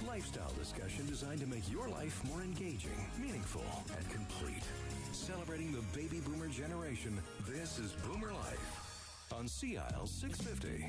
lifestyle discussion designed to make your life more engaging, meaningful, and complete. Celebrating the baby boomer generation, this is Boomer Life on CIL 650.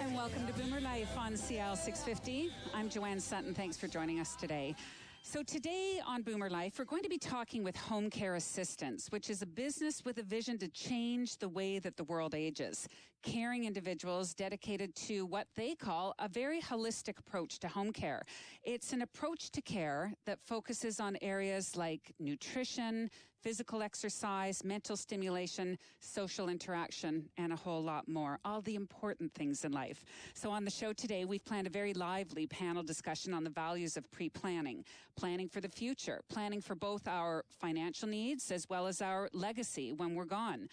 And welcome to Boomer Life on CIL 650. I'm Joanne Sutton. Thanks for joining us today. So today on Boomer Life, we're going to be talking with HomeCareAssistance, which is a business with a vision to change the way that the world ages. Caring individuals dedicated to what they call a very holistic approach to home care. It's an approach to care that focuses on areas like nutrition, physical exercise, mental stimulation, social interaction, and a whole lot more. All the important things in life. So on the show today, we've planned a very lively panel discussion on the values of pre-planning, planning for the future, planning for both our financial needs as well as our legacy when we're gone.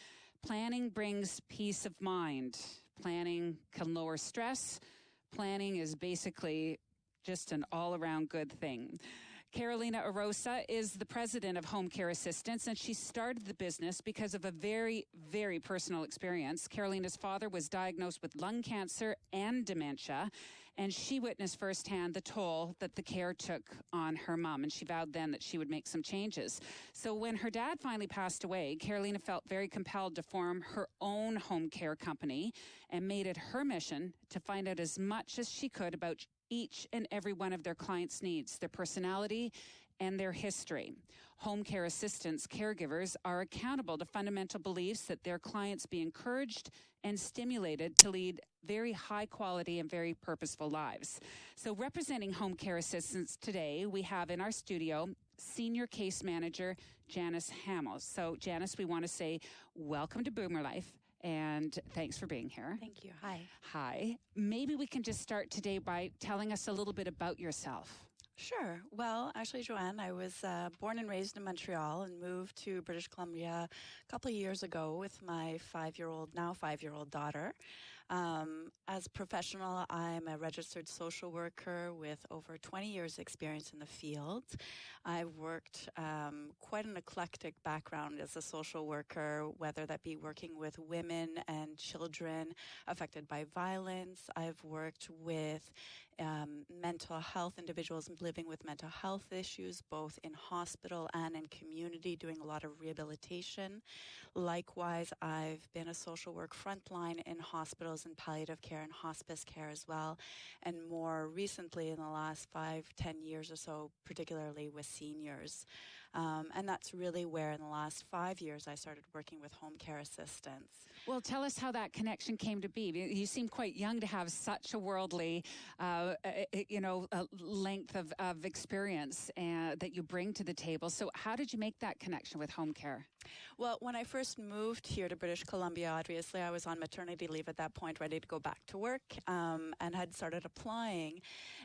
Planning brings peace of mind. Planning can lower stress. Planning is basically just an all-around good thing. Carolina Arosa is the president of HomeCareAssistance, and she started the business because of a very, very personal experience. Carolina's father was diagnosed with lung cancer and dementia, and she witnessed firsthand the toll that the care took on her mom, and she vowed then that she would make some changes. So when her dad finally passed away, Carolina felt very compelled to form her own home care company and made it her mission to find out as much as she could about each and every one of their clients' needs, their personality, and their history. HomeCareAssistance caregivers are accountable to fundamental beliefs that their clients be encouraged and stimulated to lead very high quality and very purposeful lives. So representing HomeCareAssistance today, we have in our studio Senior Case Manager Janice Hamill. So Janice, we want to say welcome to Boomer Life. And thanks for being here. Thank you. Hi. Hi. Maybe we can just start today by telling us a little bit about yourself. Sure. Well, actually, Joanne, I was born and raised in Montreal and moved to British Columbia a couple of years ago with my now five-year-old daughter. As a professional, I'm a registered social worker with over 20 years experience in the field. I've worked quite an eclectic background as a social worker, whether that be working with women and children affected by violence. I've worked with mental health individuals living with mental health issues, both in hospital and in community, doing a lot of rehabilitation. Likewise, I've been a social work frontline in hospitals and palliative care and hospice care as well, and more recently in the last 5-10 years or so, particularly with seniors. And that's really where in the last 5 years I started working with HomeCareAssistance. Well, tell us how that connection came to be. You seem quite young to have such a worldly, length of experience that you bring to the table. So how did you make that connection with home care? Well, when I first moved here to British Columbia, obviously I was on maternity leave at that point, ready to go back to work, and had started applying.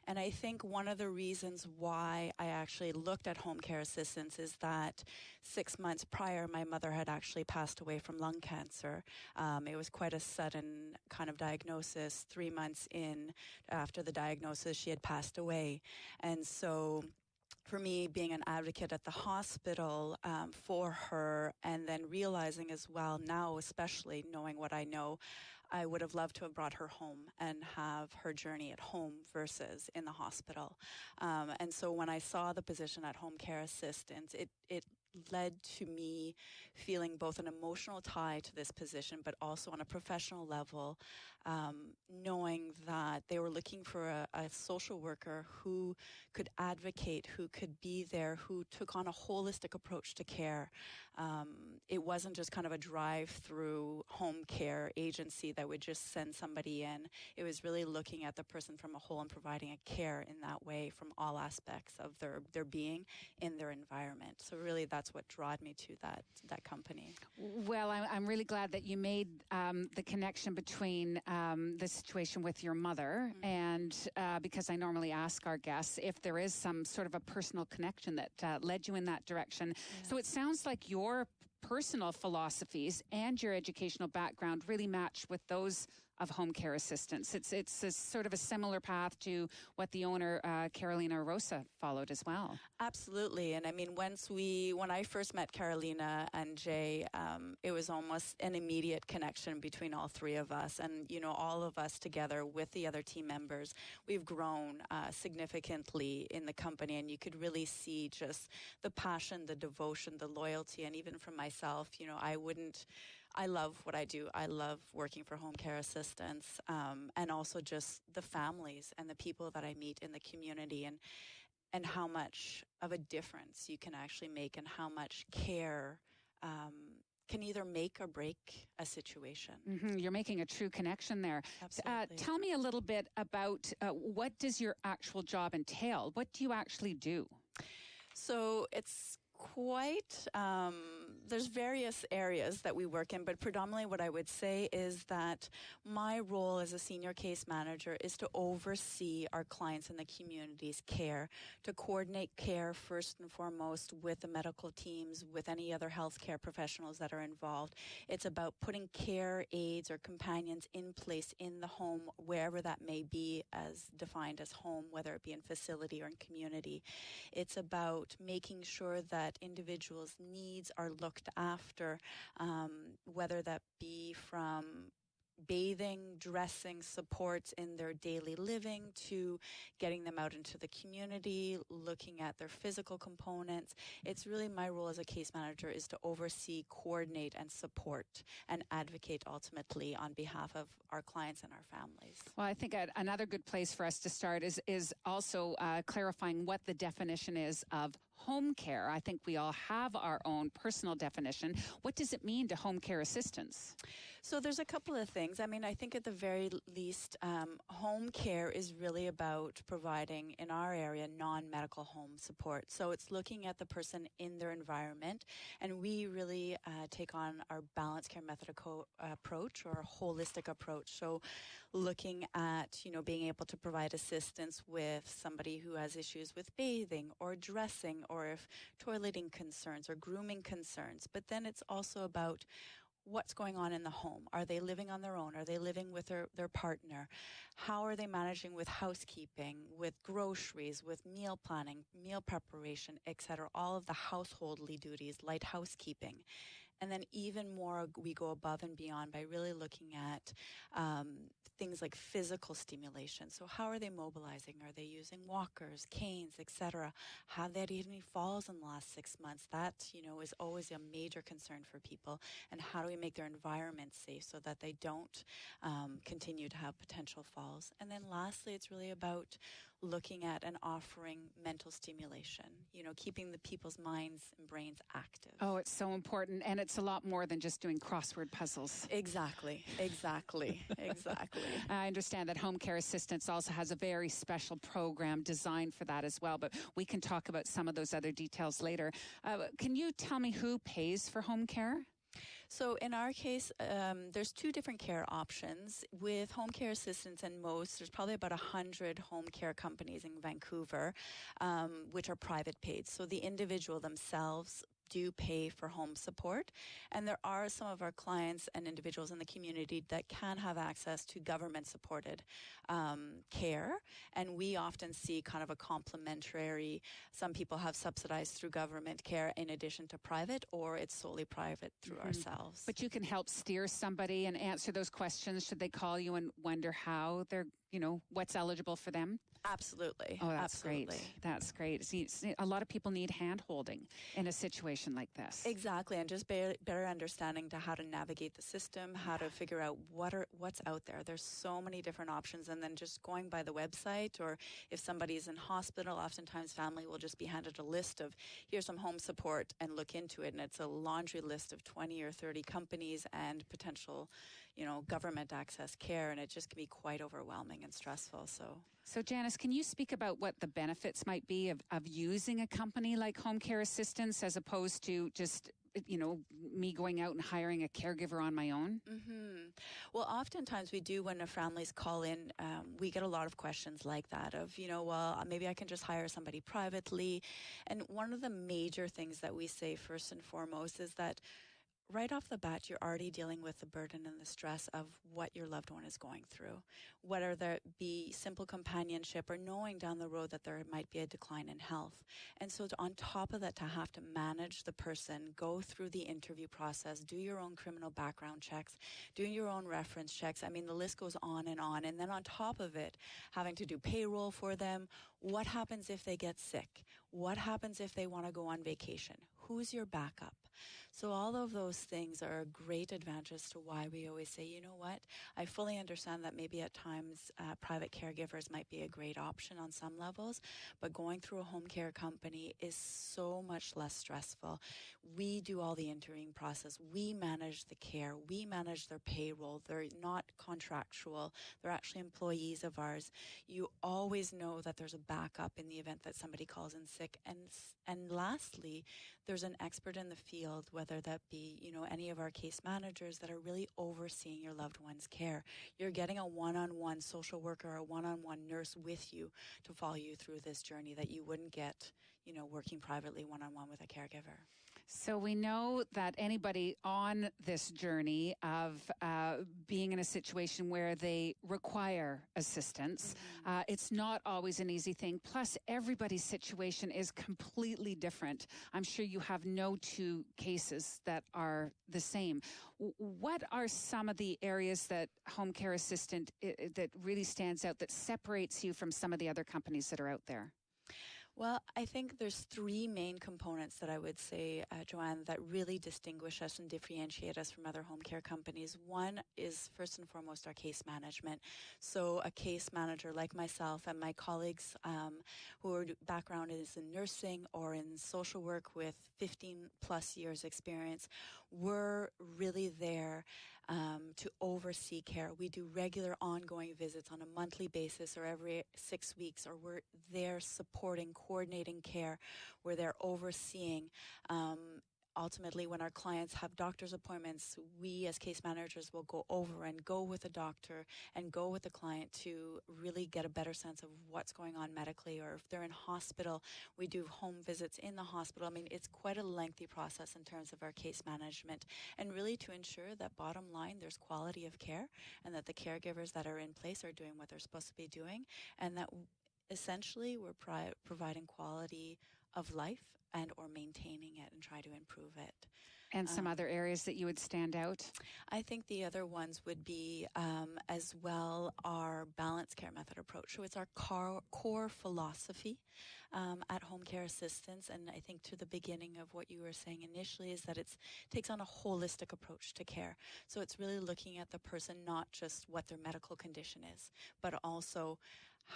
And I think one of the reasons why I actually looked at HomeCareAssistance is that 6 months prior, my mother had actually passed away from lung cancer. It was quite a sudden kind of diagnosis. 3 months in after the diagnosis, she had passed away. And so for me, being an advocate at the hospital for her, and then realizing as well now, especially knowing what I know, I would have loved to have brought her home and have her journey at home versus in the hospital. And so when I saw the position at HomeCareAssistance, it led to me feeling both an emotional tie to this position, but also on a professional level, knowing that they were looking for a social worker who could advocate, who could be there, who took on a holistic approach to care. It wasn't just kind of a drive-through home care agency that would just send somebody in. It was really looking at the person from a whole and providing a care in that way from all aspects of their being in their environment. So really that's what drew me to that company. Well, I'm really glad that you made the connection between the situation with your mother, and because I normally ask our guests if there is some sort of a personal connection that led you in that direction. Yeah. So it sounds like your personal philosophies and your educational background really match with those of Home Care Assistance. It's a sort of a similar path to what the owner, Carolina Rosa, followed as well. Absolutely. And I mean, when I first met Carolina and Jay, it was almost an immediate connection between all three of us. And, all of us together with the other team members, we've grown significantly in the company. And you could really see just the passion, the devotion, the loyalty. And even from myself, I love what I do. I love working for Home Care Assistance, and also just the families and the people that I meet in the community, and how much of a difference you can actually make, and how much care can either make or break a situation. Mm-hmm. You're making a true connection there. Absolutely. Tell me a little bit about what does your actual job entail? What do you actually do? So it's quite, there's various areas that we work in, but predominantly what I would say is that my role as a senior case manager is to oversee our clients in the community's care, to coordinate care first and foremost with the medical teams, with any other healthcare professionals that are involved. It's about putting care aides or companions in place in the home, wherever that may be, as defined as home, whether it be in facility or in community. It's about making sure that individuals' needs are looked after, whether that be from bathing, dressing, supports in their daily living, to getting them out into the community, looking at their physical components. It's really my role as a case manager is to oversee, coordinate, and support and advocate ultimately on behalf of our clients and our families. Well, I think another good place for us to start is also clarifying what the definition is of home care. I think we all have our own personal definition. What does it mean to home care assistance? So there's a couple of things. I mean, I think at the very least, home care is really about providing, in our area, non-medical home support. So it's looking at the person in their environment, and we really take on our balanced care method approach, or a holistic approach. So looking at, being able to provide assistance with somebody who has issues with bathing or dressing, or if toileting concerns or grooming concerns. But then it's also about what's going on in the home. Are they living on their own? Are they living with their partner? How are they managing with housekeeping, with groceries, with meal planning, meal preparation, etc.? All of the householdly duties, light housekeeping. And then even more, we go above and beyond by really looking at things like physical stimulation. So how are they mobilizing? Are they using walkers, canes, etc.? Have they had any falls in the last 6 months? That, is always a major concern for people. And how do we make their environment safe so that they don't continue to have potential falls? And then lastly, it's really about looking at and offering mental stimulation, keeping the people's minds and brains active. Oh, it's so important. And it's a lot more than just doing crossword puzzles. Exactly. I understand that Home Care Assistance also has a very special program designed for that as well, but we can talk about some of those other details later. Can you tell me who pays for home care? So in our case, there's two different care options. With Home Care Assistance and there's probably about 100 home care companies in Vancouver, which are private paid. So the individual themselves do pay for home support. And there are some of our clients and individuals in the community that can have access to government-supported care. And we often see kind of a complementary, some people have subsidized through government care in addition to private, or it's solely private through ourselves. But you can help steer somebody and answer those questions should they call you and wonder how they're, what's eligible for them? Absolutely. Oh, that's Absolutely. great. That's great. See, a lot of people need hand-holding in a situation like this. Exactly, and just better understanding to how to navigate the system, how to figure out what's out there. There's so many different options, and then just going by the website, or if somebody's in hospital, oftentimes family will just be handed a list of, here's some home support, and look into it, and it's a laundry list of 20 or 30 companies and potential, government access care, and it just can be quite overwhelming and stressful. So Janice, can you speak about what the benefits might be of using a company like Home Care Assistance as opposed to just, me going out and hiring a caregiver on my own? Mm-hmm. Well, oftentimes we do when the families call in, we get a lot of questions like that of, maybe I can just hire somebody privately. And one of the major things that we say first and foremost is that right off the bat, you're already dealing with the burden and the stress of what your loved one is going through, whether there be simple companionship or knowing down the road that there might be a decline in health. And so on top of that, to have to manage the person, go through the interview process, do your own criminal background checks, doing your own reference checks. I mean, the list goes on. And then on top of it, having to do payroll for them. What happens if they get sick? What happens if they want to go on vacation? Who's your backup? So all of those things are a great advantage as to why we always say, you know what, I fully understand that maybe at times private caregivers might be a great option on some levels, but going through a home care company is so much less stressful. We do all the interviewing process. We manage the care. We manage their payroll. They're not contractual. They're actually employees of ours. You always know that there's a backup in the event that somebody calls in sick. And lastly, there's an expert in the field, whether that be, any of our case managers that are really overseeing your loved one's care. You're getting a one-on-one social worker or a one-on-one nurse with you to follow you through this journey that you wouldn't get, working privately one-on-one with a caregiver. So we know that anybody on this journey of being in a situation where they require assistance, it's not always an easy thing. Plus, everybody's situation is completely different. I'm sure you have no two cases that are the same. What are some of the areas that Home Care Assistant that really stands out, that separates you from some of the other companies that are out there? Well, I think there's three main components that I would say, Joanne, that really distinguish us and differentiate us from other home care companies. One is, first and foremost, our case management. So a case manager like myself and my colleagues who are background is in nursing or in social work with 15 plus years experience, we're really there to oversee care. We do regular ongoing visits on a monthly basis or every 6 weeks, or we're there supporting, coordinating care. We're there overseeing. Ultimately, when our clients have doctor's appointments, we as case managers will go over and go with the doctor and go with the client to really get a better sense of what's going on medically. Or if they're in hospital, we do home visits in the hospital. I mean, it's quite a lengthy process in terms of our case management, and really to ensure that, bottom line, there's quality of care and that the caregivers that are in place are doing what they're supposed to be doing, and that essentially we're providing quality of life and or maintaining it and try to improve it. And some other areas that you would stand out? I think the other ones would be as well our balanced care method approach. So it's our core philosophy at Home Care Assistance, and I think to the beginning of what you were saying initially is that it takes on a holistic approach to care. So it's really looking at the person, not just what their medical condition is, but also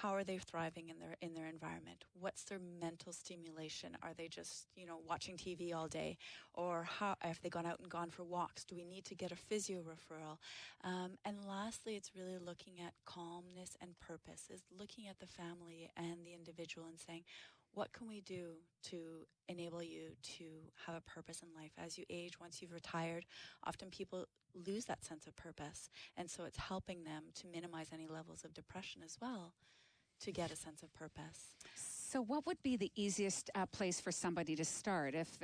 how are they thriving in their environment? What's their mental stimulation? Are they just, watching TV all day? Or have they gone out and gone for walks? Do we need to get a physio referral? And lastly, it's really looking at calmness and purpose, is looking at the family and the individual and saying, what can we do to enable you to have a purpose in life? As you age, once you've retired, often people lose that sense of purpose. And so it's helping them to minimize any levels of depression as well, to get a sense of purpose. So what would be the easiest place for somebody to start? If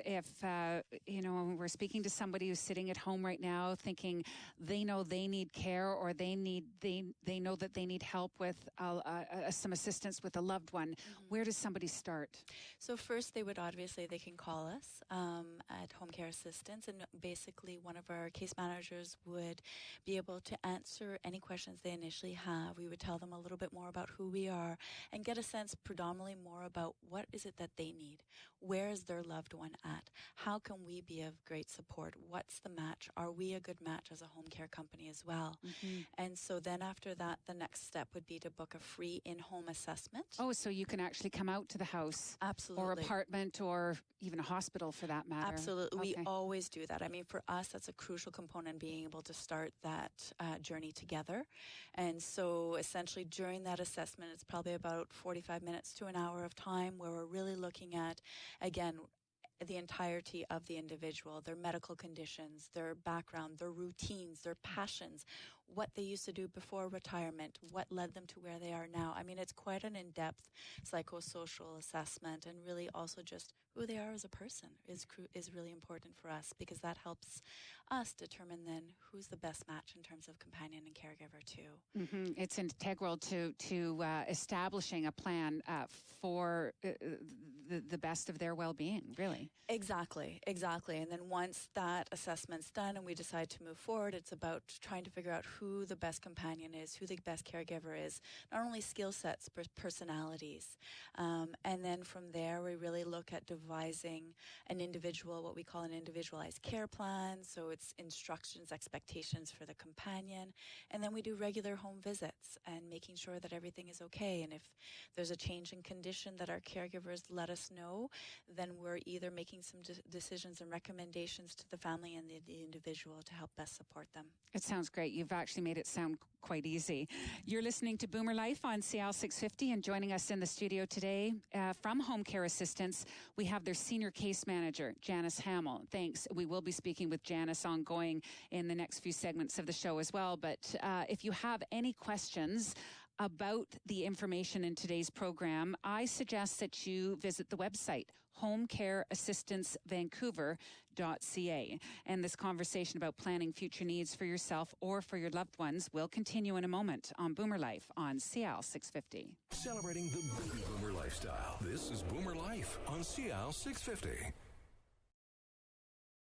we're speaking to somebody who's sitting at home right now thinking they know they need care, or they know that they need help with some assistance with a loved one, where does somebody start? So first, they can call us at Home Care Assistance, and basically one of our case managers would be able to answer any questions they initially have. We would tell them a little bit more about who we are and get a sense predominantly more about what is it that they need. Where is their loved one at? How can we be of great support? What's the match? Are we a good match as a home care company as well? And so then after that, the next step would be to book a free in-home assessment. Oh, so you can actually come out to the house. Absolutely. Or apartment, or even a hospital for that matter. Absolutely. Okay. We always do that. I mean, for us, that's a crucial component, being able to start that journey together. And so essentially during that assessment, it's probably about 45 minutes to an hour of time where we're really looking at, again, the entirety of the individual, their medical conditions, their background, their routines, their passions. what they used to do before retirement, what led them to where they are now. I mean, it's quite an in-depth psychosocial assessment, and really also just who they are as a person is really important for us, because that helps us determine then who's the best match in terms of companion and caregiver too. Mm-hmm. It's integral to establishing a plan for the best of their well-being, really. Exactly. And then once that assessment's done and we decide to move forward, it's about trying to figure out who the best companion is, who the best caregiver is, not only skill sets, but personalities. And then from there, we really look at devising what we call an individualized care plan. So it's instructions, expectations for the companion. And then we do regular home visits and making sure that everything is okay. And if there's a change in condition that our caregivers let us know, then we're either making some decisions and recommendations to the family and the individual to help best support them. It sounds great. You've actually made it sound quite easy. You're listening to Boomer Life on CL 650, and joining us in the studio today from HomeCareAssistance, we have their senior case manager, Janice Hamill. Thanks. We will be speaking with Janice ongoing in the next few segments of the show as well. But if you have any questions about the information in today's program, I suggest that you visit the website, HomeCareAssistanceVancouver.ca. And this conversation about planning future needs for yourself or for your loved ones will continue in a moment on Boomer Life on CL 650. Celebrating the baby boomer lifestyle. This is Boomer Life on CL 650.